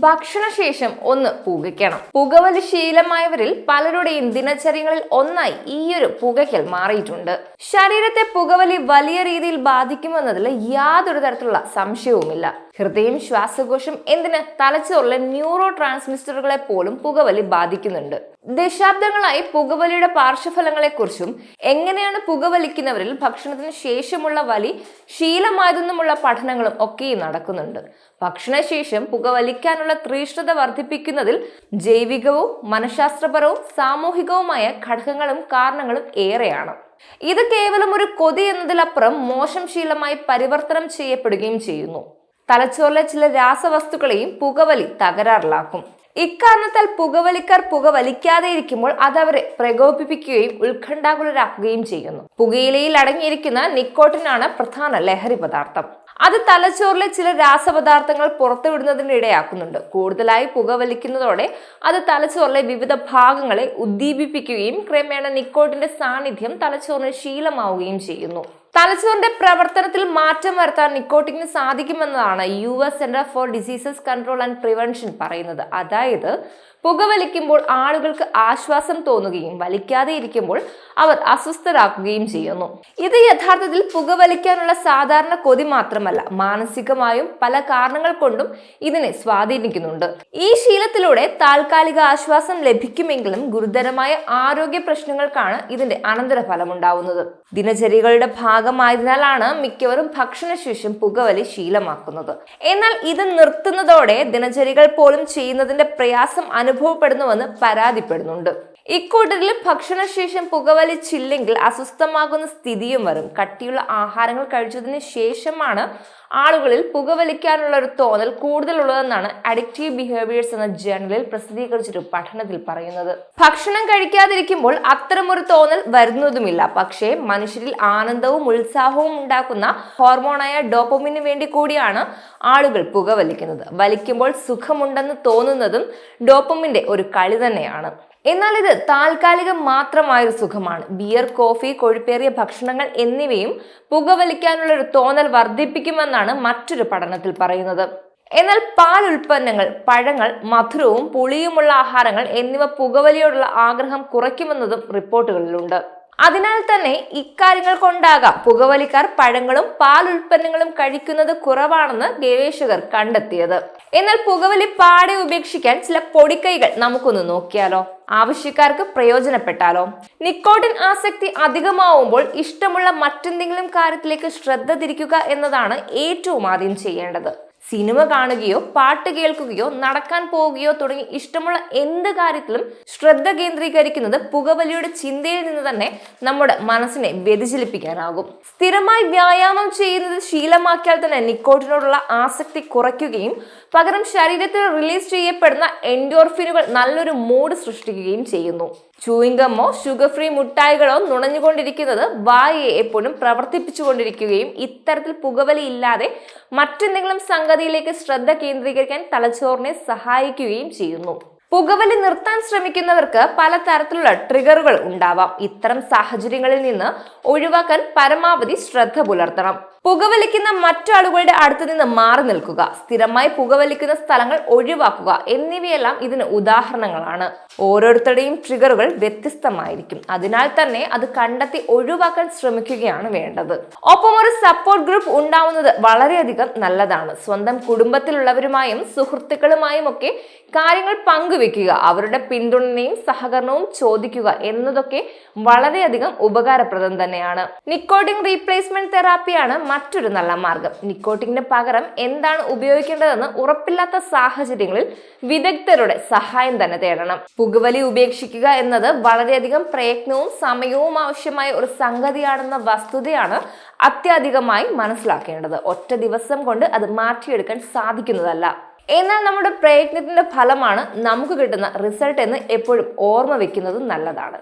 ഭക്ഷണശേഷം ഒന്ന് പുകയ്ക്കണം. പുകവലി ശീലമായവരിൽ പലരുടെയും ദിനചര്യങ്ങളിൽ ഒന്നായി ഈയൊരു പുകയ്ക്കൽ മാറിയിട്ടുണ്ട്. ശരീരത്തെ പുകവലി വലിയ രീതിയിൽ ബാധിക്കുമെന്നതിൽ യാതൊരു തരത്തിലുള്ള സംശയവുമില്ല. ഹൃദയം, ശ്വാസകോശം, എന്തിന് തലച്ചോറിലെ ന്യൂറോ ട്രാൻസ്മിറ്ററുകളെ പോലും പുകവലി ബാധിക്കുന്നുണ്ട്. ദശാബ്ദങ്ങളായി പുകവലിയുടെ പാർശ്വഫലങ്ങളെക്കുറിച്ചും എങ്ങനെയാണ് പുകവലിക്കുന്നവരിൽ ഭക്ഷണത്തിന് ശേഷമുള്ള വലി ശീലമായതെന്നുമുള്ള പഠനങ്ങളും ഒക്കെയും നടക്കുന്നുണ്ട്. ഭക്ഷണശേഷം പുകവലിക്കാനുള്ള തീഷ്ണത വർദ്ധിപ്പിക്കുന്നതിൽ ജൈവികവും മനഃശാസ്ത്രപരവും സാമൂഹികവുമായ ഘടകങ്ങളും കാരണങ്ങളും ഏറെയാണ്. ഇത് കേവലം ഒരു കൊതി എന്നതിലപ്പുറം മോശം ശീലമായി പരിവർത്തനം ചെയ്യപ്പെടുകയും ചെയ്യുന്നു. തലച്ചോറിലെ ചില രാസവസ്തുക്കളെയും പുകവലി തകരാറിലാക്കും. ഇക്കാരണത്താൽ പുകവലിക്കാർ പുകവലിക്കാതെ ഇരിക്കുമ്പോൾ അതവരെ പ്രകോപിപ്പിക്കുകയും ഉത്കണ്ഠാകുലരാക്കുകയും ചെയ്യുന്നു. പുകയിലയിൽ അടങ്ങിയിരിക്കുന്ന നിക്കോട്ടിനാണ് പ്രധാന ലഹരി പദാർത്ഥം. അത് തലച്ചോറിലെ ചില രാസപദാർത്ഥങ്ങൾ പുറത്തുവിടുന്നതിന് ഇടയാക്കുന്നുണ്ട്. കൂടുതലായി പുകവലിക്കുന്നതോടെ അത് തലച്ചോറിലെ വിവിധ ഭാഗങ്ങളെ ഉദ്ദീപിപ്പിക്കുകയും ക്രമേണ നിക്കോട്ടിന്റെ സാന്നിധ്യം തലച്ചോറിന് ശീലമാവുകയും ചെയ്യുന്നു. തലച്ചോറിന്റെ പ്രവർത്തനത്തിൽ മാറ്റം വരുത്താൻ നിക്കോട്ടിന് സാധിക്കുമെന്നതാണ് US centre for diseases control and prevention പറയുന്നത്. അതായത് പുകവലിക്കുമ്പോൾ ആളുകൾക്ക് ആശ്വാസം തോന്നുകയും വലിക്കാതെ ഇരിക്കുമ്പോൾ അവർ അസ്വസ്ഥരാക്കുകയും ചെയ്യുന്നു. ഇത് യഥാർത്ഥത്തിൽ പുകവലിക്കാനുള്ള സാധാരണ കൊതി മാത്രമല്ല, മാനസികമായും പല കാരണങ്ങൾ കൊണ്ടും ഇതിനെ സ്വാധീനിക്കുന്നുണ്ട്. ഈ ശീലത്തിലൂടെ താൽക്കാലിക ആശ്വാസം ലഭിക്കുമെങ്കിലും ഗുരുതരമായ ആരോഗ്യ പ്രശ്നങ്ങൾക്കാണ് ഇതിന്റെ അനന്തരഫലം ഉണ്ടാവുന്നത്. ദിനചര്യകളുടെ ഭാഗമായതിനാലാണ് മിക്കവരും ഭക്ഷണശേഷം പുകവലി ശീലമാക്കുന്നത്. എന്നാൽ ഇത് നിർത്തുന്നതോടെ ദിനചര്യകൾ പോലും ചെയ്യുന്നതിന്റെ പ്രയാസം അനുഭവപ്പെടുന്നുവെന്ന് പരാതിപ്പെടുന്നുണ്ട്. ഇക്കൂട്ടരിൽ ഭക്ഷണശേഷം പുകവലിച്ചില്ലെങ്കിൽ അസ്വസ്ഥമാകുന്ന സ്ഥിതിയും വരും. കട്ടിയുള്ള ആഹാരങ്ങൾ കഴിച്ചതിന് ശേഷമാണ് ആളുകളിൽ പുകവലിക്കാനുള്ള ഒരു തോന്നൽ കൂടുതലുള്ളതെന്നാണ് അഡിക്റ്റീവ് ബിഹേവിയേഴ്സ് എന്ന ജേർണലിൽ പ്രസിദ്ധീകരിച്ചൊരു പഠനത്തിൽ പറയുന്നത്. ഭക്ഷണം കഴിക്കാതിരിക്കുമ്പോൾ അത്തരമൊരു തോന്നൽ വരുന്നതുമില്ല. പക്ഷേ മനുഷ്യരിൽ ആനന്ദവും ഉത്സാഹവും ഉണ്ടാക്കുന്ന ഹോർമോണായ ഡോപ്പമിന് വേണ്ടി കൂടിയാണ് ആളുകൾ പുകവലിക്കുന്നത്. വലിക്കുമ്പോൾ സുഖമുണ്ടെന്ന് തോന്നുന്നതും ഡോപ്പമിന്റെ ഒരു കളി തന്നെയാണ്. എന്നാൽ ഇത് താൽക്കാലികം മാത്രമായൊരു സുഖമാണ്. ബിയർ, കോഫി, കൊഴുപ്പേറിയ ഭക്ഷണങ്ങൾ എന്നിവയും പുകവലിക്കാനുള്ള ഒരു തോന്നൽ വർദ്ധിപ്പിക്കുമെന്നാണ് മറ്റൊരു പഠനത്തിൽ പറയുന്നത്. എന്നാൽ പാൽ ഉൽപ്പന്നങ്ങൾ, പഴങ്ങൾ, മധുരവും പുളിയുമുള്ള ആഹാരങ്ങൾ എന്നിവ പുകവലിയോടുള്ള ആഗ്രഹം കുറയ്ക്കുമെന്നതും റിപ്പോർട്ടുകളിലുണ്ട്. അതിനാൽ തന്നെ ഇക്കാര്യങ്ങൾ കൊണ്ടാകാം പുകവലിക്കാർ പഴങ്ങളും പാൽ ഉൽപ്പന്നങ്ങളും കഴിക്കുന്നത് കുറവാണെന്ന് ഗവേഷകർ കണ്ടെത്തിയത്. എന്നാൽ പുകവലി പാടെ ഉപേക്ഷിക്കാൻ ചില പൊടിക്കൈകൾ നമുക്കൊന്ന് നോക്കിയാലോ? ആവശ്യക്കാർക്ക് പ്രയോജനപ്പെട്ടാലോ? നിക്കോട്ടിൻ ആസക്തി അധികമാവുമ്പോൾ ഇഷ്ടമുള്ള മറ്റെന്തെങ്കിലും കാര്യത്തിലേക്ക് ശ്രദ്ധ തിരിക്കുക എന്നതാണ് ഏറ്റവും ആദ്യം ചെയ്യേണ്ടത്. സിനിമ കാണുകയോ പാട്ട് കേൾക്കുകയോ നടക്കാൻ പോവുകയോ തുടങ്ങി ഇഷ്ടമുള്ള എന്ത് കാര്യത്തിലും ശ്രദ്ധ കേന്ദ്രീകരിക്കുന്നത് പുകവലിയുടെ ചിന്തയിൽ നിന്ന് തന്നെ നമ്മുടെ മനസ്സിനെ വ്യതിചലിപ്പിക്കാനാകും. സ്ഥിരമായി വ്യായാമം ചെയ്യുന്നത് ശീലമാക്കിയാൽ തന്നെ നിക്കോട്ടിനോടുള്ള ആസക്തി കുറയ്ക്കുകയും പകരം ശരീരത്തിൽ റിലീസ് ചെയ്യപ്പെടുന്ന എൻഡോർഫിനുകൾ നല്ലൊരു മൂഡ് സൃഷ്ടിക്കുകയും ചെയ്യുന്നു. ചൂയിംഗമോ ഷുഗർ ഫ്രീ മുട്ടായികളോ നുണഞ്ഞുകൊണ്ടിരിക്കുന്നത് വായയെ എപ്പോഴും പ്രവർത്തിപ്പിച്ചുകൊണ്ടിരിക്കുകയും ഇത്തരത്തിൽ പുകവലി ഇല്ലാതെ മറ്റെന്തെങ്കിലും സംഗതിയിലേക്ക് ശ്രദ്ധ കേന്ദ്രീകരിക്കാൻ തലച്ചോറിനെ സഹായിക്കുകയും ചെയ്യുന്നു. പുകവലി നിർത്താൻ ശ്രമിക്കുന്നവർക്ക് പലതരത്തിലുള്ള ട്രിഗറുകൾ ഉണ്ടാവാം. ഇത്തരം സാഹചര്യങ്ങളിൽ നിന്ന് ഒഴിവാക്കാൻ പരമാവധി ശ്രദ്ധ പുലർത്തണം. പുകവലിക്കുന്ന മറ്റാളുകളുടെ അടുത്ത് നിന്ന് മാറി നിൽക്കുക, സ്ഥിരമായി പുകവലിക്കുന്ന സ്ഥലങ്ങൾ ഒഴിവാക്കുക എന്നിവയെല്ലാം ഇതിന് ഉദാഹരണങ്ങളാണ്. ഓരോരുത്തരുടെയും ട്രിഗറുകൾ വ്യത്യസ്തമായിരിക്കും. അതിനാൽ തന്നെ അത് കണ്ടെത്തി ഒഴിവാക്കാൻ ശ്രമിക്കുകയാണ് വേണ്ടത്. ഒപ്പം ഒരു സപ്പോർട്ട് ഗ്രൂപ്പ് ഉണ്ടാവുന്നത് വളരെയധികം നല്ലതാണ്. സ്വന്തം കുടുംബത്തിലുള്ളവരുമായും സുഹൃത്തുക്കളുമായും ഒക്കെ കാര്യങ്ങൾ പങ്കുവെക്കുക, അവരുടെ പിന്തുണയും സഹകരണവും ചോദിക്കുക എന്നതൊക്കെ വളരെയധികം ഉപകാരപ്രദം തന്നെയാണ്. നിക്കോട്ടിൻ റീപ്ലേസ്മെന്റ് തെറാപ്പിയാണ് മറ്റൊരു നല്ല മാർഗം. നിക്കോട്ടിന് പകരം എന്താണ് ഉപയോഗിക്കേണ്ടതെന്ന് ഉറപ്പില്ലാത്ത സാഹചര്യങ്ങളിൽ വിദഗ്ധരുടെ സഹായം തന്നെ തേടണം. പുകവലി ഉപേക്ഷിക്കുക എന്നത് വളരെയധികം പ്രയത്നവും സമയവും ആവശ്യമായ ഒരു സംഗതിയാണെന്ന വസ്തുതയാണ് അത്യധികമായി മനസ്സിലാക്കേണ്ടത്. ഒറ്റ ദിവസം കൊണ്ട് അത് മാറ്റിയെടുക്കാൻ സാധിക്കുന്നതല്ല. എന്നാൽ നമ്മുടെ പ്രയത്നത്തിന്റെ ഫലമാണ് നമുക്ക് കിട്ടുന്ന റിസൾട്ട് എന്ന് എപ്പോഴും ഓർമ്മ വെക്കുന്നതും നല്ലതാണ്.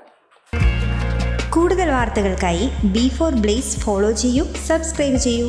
കൂടുതൽ വാർത്തകൾക്കായി B4 Blaze ഫോളോ ചെയ്യൂ, സബ്സ്ക്രൈബ് ചെയ്യൂ.